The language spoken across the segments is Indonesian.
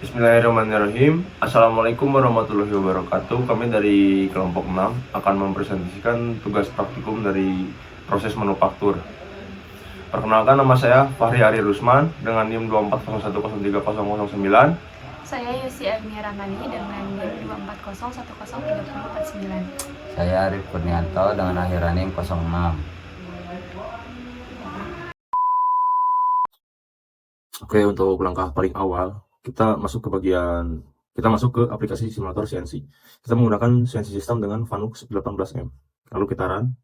Bismillahirrahmanirrahim. Assalamualaikum warahmatullahi wabarakatuh. Kami dari kelompok 6 akan mempresentasikan tugas praktikum dari proses manufaktur. Perkenalkan, nama saya Fahri Ari Rusman dengan NIM 240103009. Saya Yusi Agni Rahmani dengan NIM 240103049. Saya Arif Kurnianto dengan akhiran NIM 06. Oke, untuk langkah paling awal, kita masuk ke aplikasi simulator CNC. Kita menggunakan CNC System dengan Vanux 18M. Lalu kita run.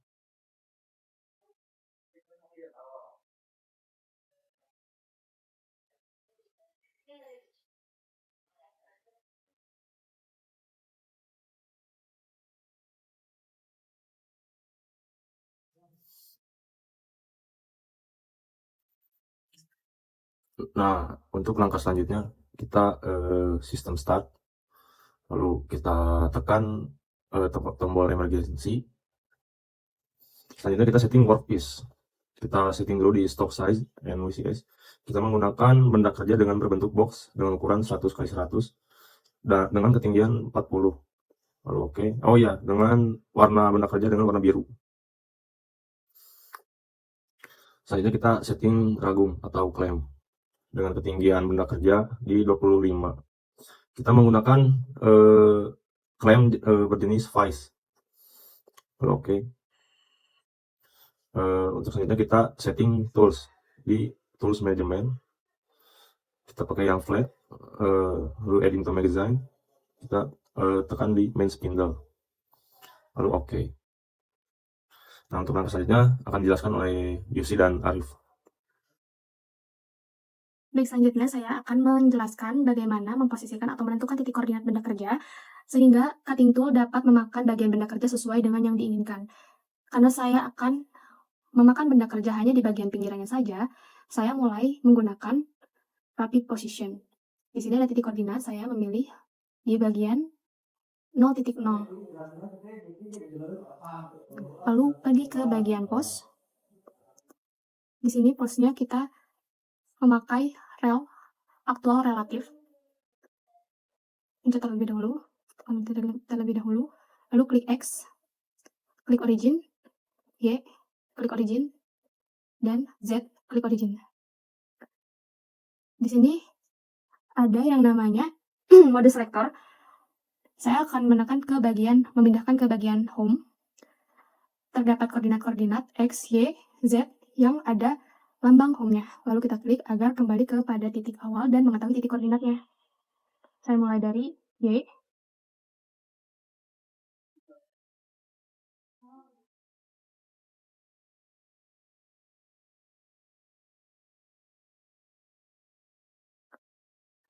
Nah, untuk langkah selanjutnya kita sistem start, lalu kita tekan tombol emergency. Selanjutnya kita setting workpiece. Kita setting dulu di stock size and WCS. Kita menggunakan benda kerja dengan berbentuk box dengan ukuran 100x100 dan dengan ketinggian 40. Lalu oke. Oh ya, dengan warna benda kerja dengan warna biru. Selanjutnya kita setting ragum atau clamp dengan ketinggian benda kerja di 25. Kita menggunakan clamp berjenis vice. Lalu oke. Untuk selanjutnya kita setting tools di tools management. Kita pakai yang flat, lalu adding to magazine. Kita tekan di main spindle, lalu oke. Nah, untuk langkah selanjutnya akan dijelaskan oleh Yusi dan Arif. Baik, selanjutnya saya akan menjelaskan bagaimana memposisikan atau menentukan titik koordinat benda kerja sehingga cutting tool dapat memakan bagian benda kerja sesuai dengan yang diinginkan. Karena saya akan memakan benda kerja hanya di bagian pinggirannya saja, saya mulai menggunakan rapid position. Di sini ada titik koordinat, saya memilih di bagian 0.0. Lalu pergi ke bagian pos. Di sini posnya kita memakai rel aktual relatif. Pencet terlebih dahulu, lalu klik X, klik origin, Y, klik origin, dan Z, klik origin. Di sini ada yang namanya mode selector. Saya akan memindahkan ke bagian home. Terdapat koordinat-koordinat X, Y, Z yang ada lambang home-nya. Lalu kita klik agar kembali kepada titik awal dan mengetahui titik koordinatnya. Saya mulai dari Y.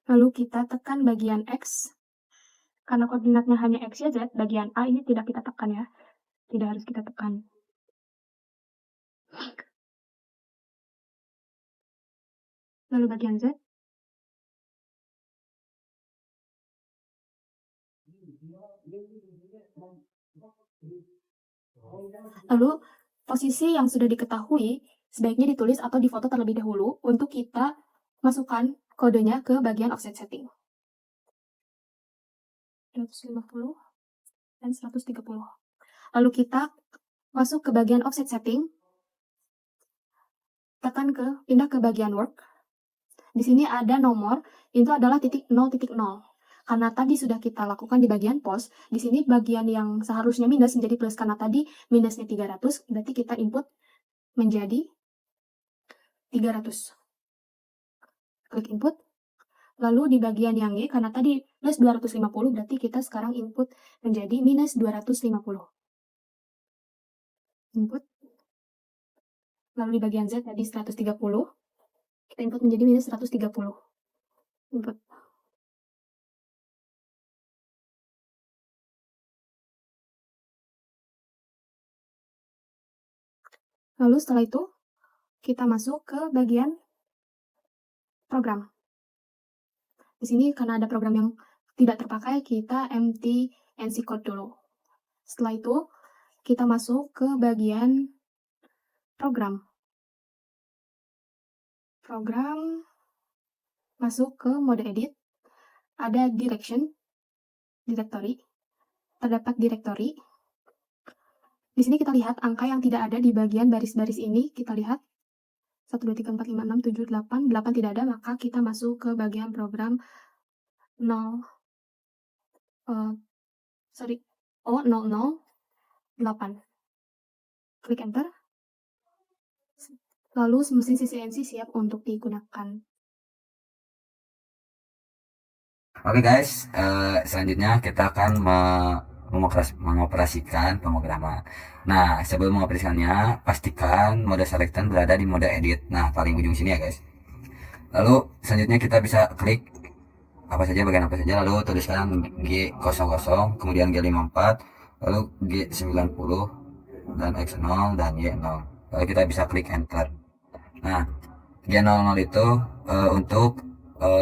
Lalu kita tekan bagian X. Karena koordinatnya hanya X, Y, Z, bagian A ini tidak kita tekan ya. Tidak harus kita tekan. Lalu bagian Z. Lalu posisi yang sudah diketahui sebaiknya ditulis atau difoto terlebih dahulu untuk kita masukkan kodenya ke bagian offset setting. 250 dan 130. Lalu kita masuk ke bagian offset setting. Pindah ke bagian work. Di sini ada nomor, itu adalah titik 0.0. Karena tadi sudah kita lakukan di bagian pos, di sini bagian yang seharusnya minus menjadi plus. Karena tadi minusnya 300, berarti kita input menjadi 300. Klik input. Lalu di bagian yang Y, karena tadi plus 250, berarti kita sekarang input menjadi minus 250. Input. Lalu di bagian Z tadi 130, kita input menjadi minus 130. Input. Lalu setelah itu, kita masuk ke bagian program. Di sini karena ada program yang tidak terpakai, kita empty NC code dulu. Setelah itu, kita masuk ke bagian program. Program, masuk ke mode edit. ada directory, terdapat directory. Di sini kita lihat angka yang tidak ada di bagian baris-baris ini, kita lihat 1, 2, 3, 4, 5, 6, 7, 8, 8 tidak ada, maka kita masuk ke bagian program 008. Klik enter. Lalu mesin CCNC siap untuk digunakan. Oke guys, selanjutnya kita akan mengoperasikan pemrograman. Nah, sebelum mengoperasikannya, pastikan mode selector berada di mode edit. Nah, paling ujung sini ya guys. Lalu selanjutnya kita bisa klik apa saja, bagian apa saja, lalu tuliskan G00, kemudian G54, lalu G90, dan X0 dan Y0. Lalu kita bisa klik enter. Nah, G00 itu untuk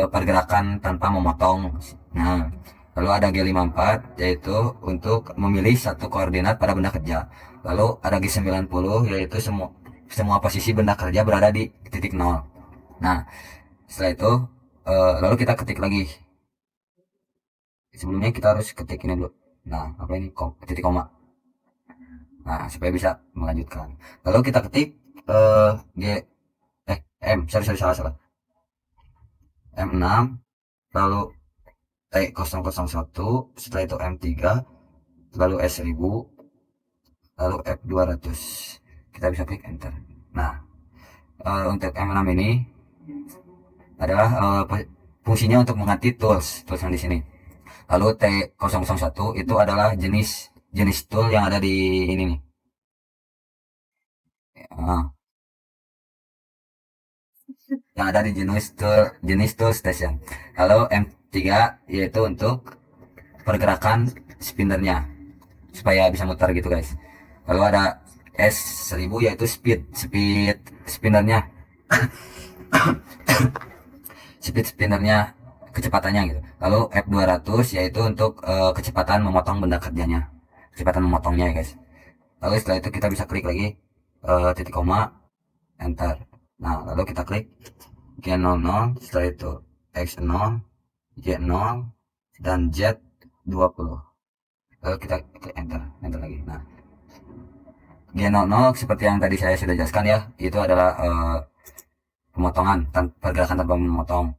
pergerakan tanpa memotong. Nah, lalu ada G54 yaitu untuk memilih satu koordinat pada benda kerja. Lalu ada G90 yaitu semua posisi benda kerja berada di titik 0. Nah, setelah itu lalu kita ketik lagi. Sebelumnya kita harus ketik ini dulu. Nah, apa ini? Titik koma. Nah, supaya bisa melanjutkan. Lalu kita ketik salah. M6, lalu T001, setelah itu M3, lalu S1000, lalu F200. Kita bisa klik enter. Nah, untuk M6 ini adalah fungsinya untuk mengganti tools yang di sini. Lalu T001 itu adalah jenis tool yang ada di ini nih. Yang ada di jenis tool station. Lalu M3 yaitu untuk pergerakan spinnernya supaya bisa muter gitu guys. Lalu ada S1000 yaitu speed spinnernya. Speed spinnernya, kecepatannya gitu. Lalu F200 yaitu untuk kecepatan memotong benda kerjanya, kecepatan memotongnya ya guys. Lalu setelah itu kita bisa klik lagi titik koma, enter. Nah, lalu kita klik G00, setelah itu X0, Y0, dan Z20. Lalu kita klik enter lagi. Nah, G00 seperti yang tadi saya sudah jelaskan ya, itu adalah pemotongan, pergerakan tanpa memotong.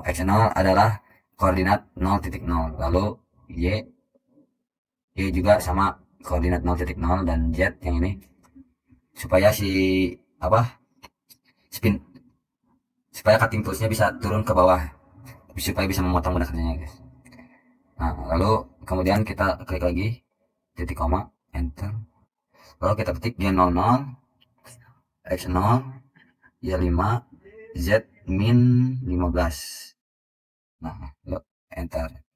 X0 adalah koordinat 0.0, lalu Y juga sama koordinat 0.0, dan Z yang ini supaya supaya cutting toolsnya bisa turun ke bawah supaya bisa memotong benda kerjanya guys. Nah, lalu kemudian kita klik lagi titik koma, enter. Lalu kita ketik G00, X0, Y5, Z min 15. Nah, yuk enter.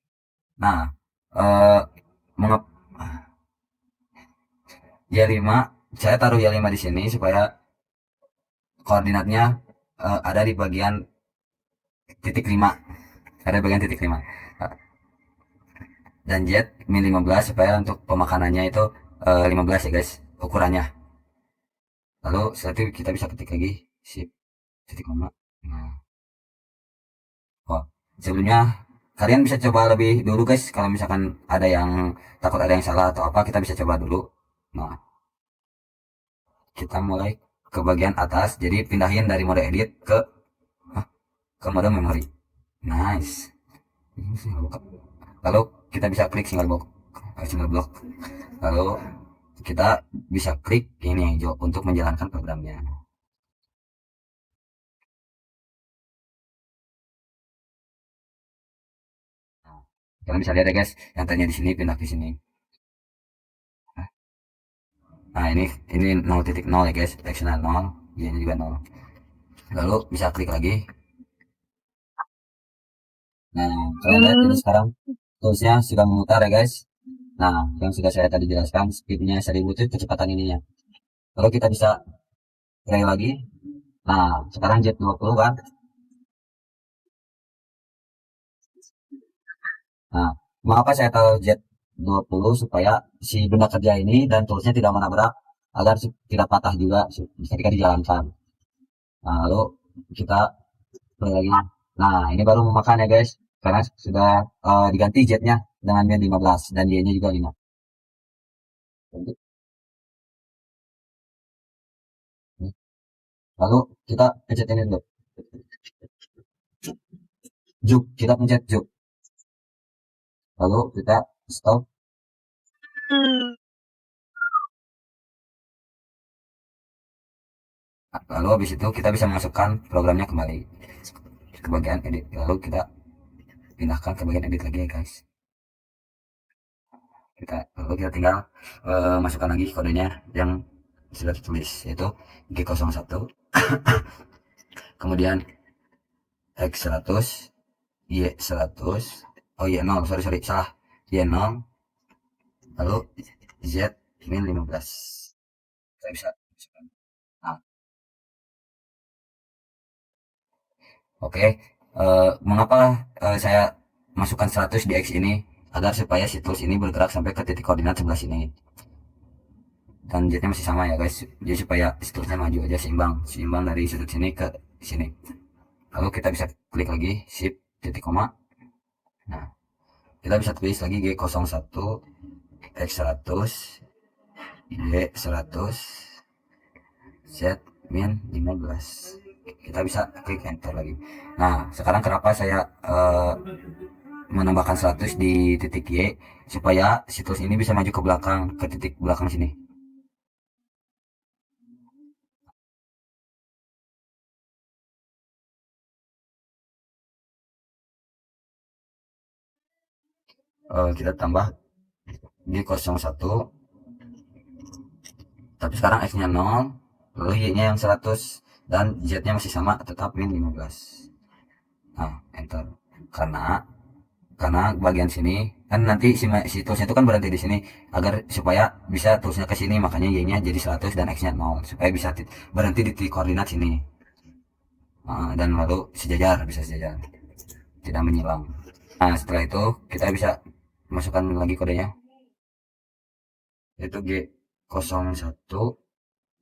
Nah, Y5, saya taruh Y5 di sini supaya koordinatnya ada di bagian titik 5. Ada bagian titik 5. Dan Z min 15 supaya untuk pemakanannya itu 15 ya guys, ukurannya. Lalu setelah itu kita bisa ketik lagi shift titik koma. Nah, sebelumnya kalian bisa coba lebih dulu guys, kalau misalkan ada yang takut ada yang salah atau apa, kita bisa coba dulu. Nah, kita mulai ke bagian atas, jadi pindahin dari mode edit ke mode memori. Nice. Lalu kita bisa klik single block. Lalu kita bisa klik ini yang hijau untuk menjalankan programnya. Kalian bisa lihat ya guys, yang tadinya di sini pindah ke sini. Nah, ini 0.0 ya guys, X0 0, Y-nya juga 0. Lalu bisa klik lagi. Nah, kalian lihat ini sekarang toolsnya sudah memutar ya guys. Nah, yang sudah saya tadi jelaskan, speednya 1000 itu kecepatan ininya. Lalu kita bisa play lagi. Nah, sekarang Z20 kan. Nah, mengapa saya taruh Z20 supaya si benda kerja ini dan toolsnya tidak menabrak, agar tidak patah juga ketika dijalankan. Nah, lalu kita Play lagi. Nah, ini baru memakan ya guys, karena sudah diganti Z-nya dengan min 15 dan Y-nya juga 5. Lalu kita pencet ini dulu. Juk, kita pencet juk. Lalu kita stop. Lalu habis itu kita bisa masukkan programnya kembali ke bagian edit. Lalu kita pindahkan ke bagian edit lagi ya guys. Lalu kita tinggal masukkan lagi kodenya yang sudah ditulis, yaitu G01, kemudian X100, Y100, oh Y0, sorry, salah, Y0, lalu Z min 15. Kita bisa masukkan. Nah, oke, mengapa saya masukkan 100 di X ini? Agar supaya situs ini bergerak sampai ke titik koordinat sebelah sini. Dan jetnya masih sama ya guys, jadi supaya situsnya maju aja, seimbang dari sudut sini ke sini. Lalu kita bisa klik lagi shift titik koma. Nah, kita bisa tulis lagi G01, X100, Y100, Z min 15. Kita bisa klik enter lagi. Nah, sekarang kenapa saya menambahkan 100 di titik Y, supaya situs ini bisa maju ke belakang, ke titik belakang sini. Kita tambah G01, tapi sekarang X nya 0, lalu Y nya yang 100, dan Z nya masih sama, tetap min 15. Nah, enter. Karena bagian sini kan nanti si toolsnya itu kan berhenti di sini, agar supaya bisa toolsnya ke sini, makanya Y nya jadi 100 dan X nya 0, supaya bisa berhenti di titik koordinat sini. Dan lalu bisa sejajar, tidak menyilang. Nah, setelah itu kita bisa masukkan lagi kodenya, yaitu G01,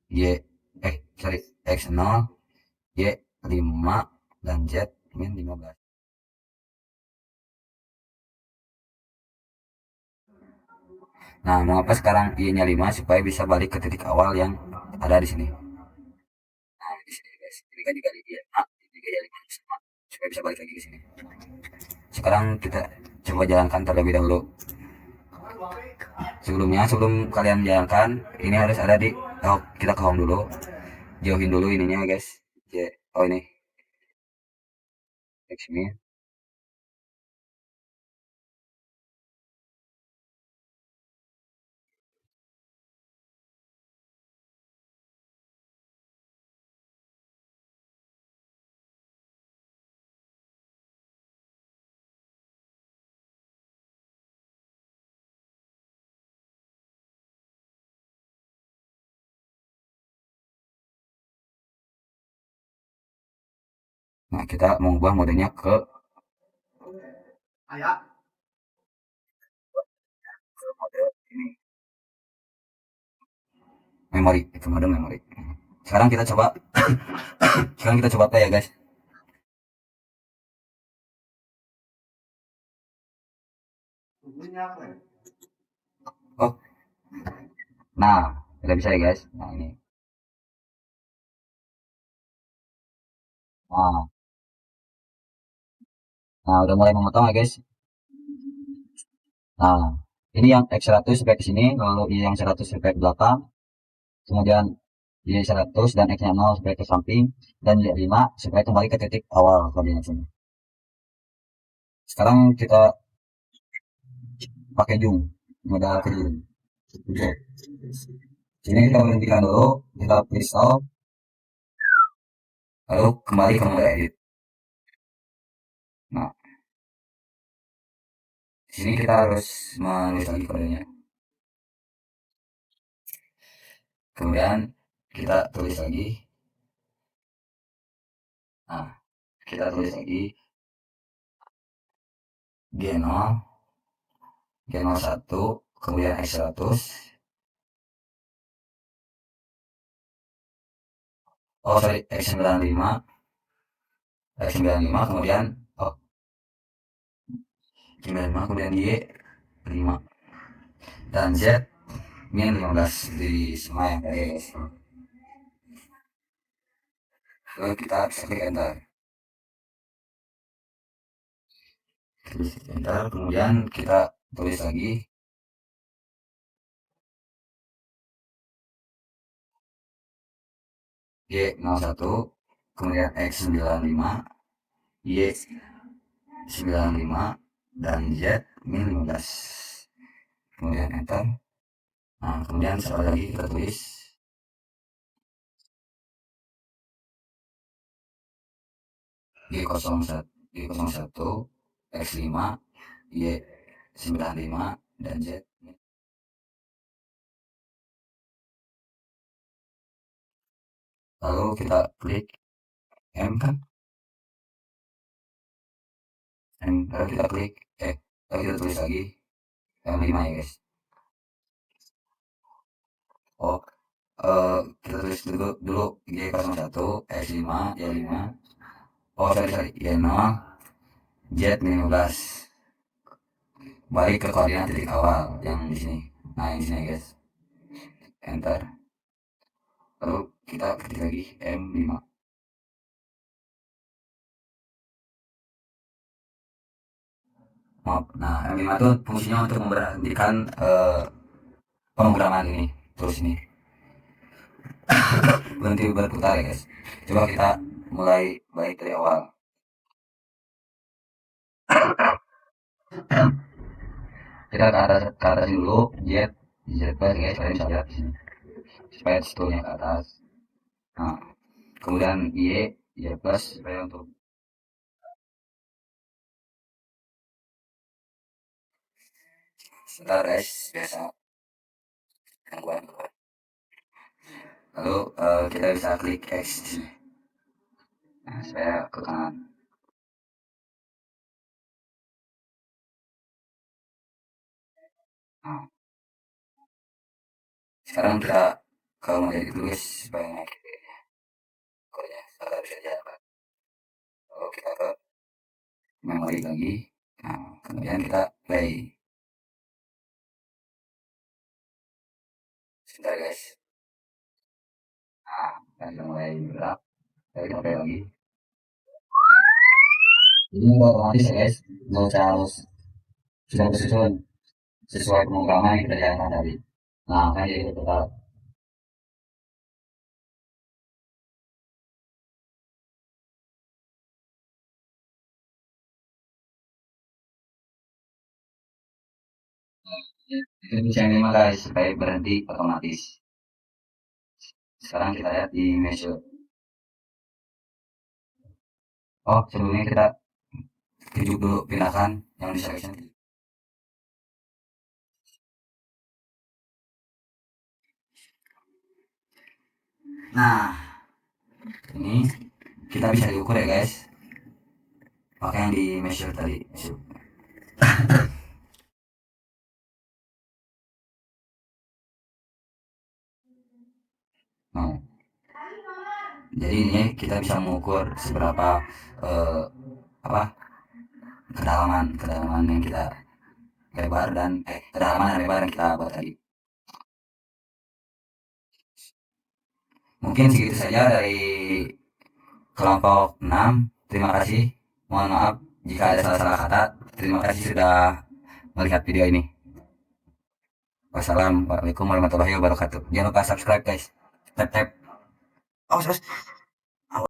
Y X0, Y5, dan Z min 15. Nah, mengapa sekarang Y-nya 5? Supaya bisa balik ke titik awal yang ada di sini. Nah, di sini guys. Ini kan dikali dia. Nah, ini dia 5 sama. Supaya bisa balik lagi ke sini. Sekarang kita coba jalankan terlebih dahulu. Sebelum kalian jalankan, ini harus ada di kita ke home dulu. Jauhin dulu ininya guys. Oh ini. X-min. Nah, kita mengubah modenya ke mode ini. Memori, itu mode memori. Sekarang kita coba play ya guys. Oh, nah, udah bisa ya guys. Nah, ini. Nah, udah mulai memotong ya guys. Nah, ini yang X100 sampai ke sini, lalu yang 100 sampai ke belakang, kemudian Y100 dan X-nya 0 sampai ke samping, dan Y5 supaya kembali ke titik awal koordinatnya. Sekarang kita pakai zoom, modal ke zoom. Oke. Sini kita berhentikan dulu, kita pilih stop, lalu kembali ke mode edit. Nah, di sini kita harus menulis lagi kodenya. Kemudian kita tulis lagi. Nah, kita tulis lagi G0, G01, kemudian X100. Oh sorry, X95, X95 kemudian 95 kemudian Y 5 dan Z min 15 di semua yang tadi guys. Lalu kita bisa klik enter. Kemudian kita tulis lagi Y01 kemudian X95 Y95 dan Z min 15 kemudian enter. Nah kemudian sekali lagi kita tulis G01 X5 Y95 dan Z. Lalu kita klik M kan, lalu kita klik lalu kita tulis lagi M5 ya guys. Kita tulis dulu G01 X5 Y5 sorry Y0 Z 15 balik ke koordinat titik awal yang di sini. Nah yang di sini guys, enter. Lalu kita ketik lagi M5. Maaf, nah M5 itu fungsinya untuk memberhentikan pemrograman ini, terus ini berhenti berputar ya guys. Coba kita mulai baik dari awal. Kita ke atas dulu, Z plus guys, kalian bisa lihat di sini supaya stone-nya ke atas. Nah kemudian Y plus supaya untuk sebentar guys, biasa gangguan. Lalu kita bisa klik X di sini. Nah, supaya ke kanan. Nah, sekarang kita ke model dulu guys supaya naik kodenya sekarang bisa jalan. Lalu kita ke memori lagi. Nah kemudian kita play. Sebentar guys. Nah kita mulai bergerak. Lalu kita play lagi. Jadi otomatis ya guys, harus sudah tersusun sesuai pemrograman yang kita jalankan tadi. Nah kan jadi total. Itu bisa yang 5 guys supaya berhenti otomatis. Sekarang kita lihat di measure. Sebelumnya kita tujuk dulu, pindahkan yang di selection. Nah ini kita bisa diukur ya guys pakai yang di measure tadi. Nah jadi ini kita bisa mengukur seberapa kedalaman yang kita lebar dan kedalaman dan lebar yang kita buat tadi. Mungkin segitu saja dari kelompok 6. Terima kasih. Mohon maaf jika ada salah-salah kata. Terima kasih sudah melihat video ini. Wassalamualaikum warahmatullahi wabarakatuh. Jangan lupa subscribe guys. Tap.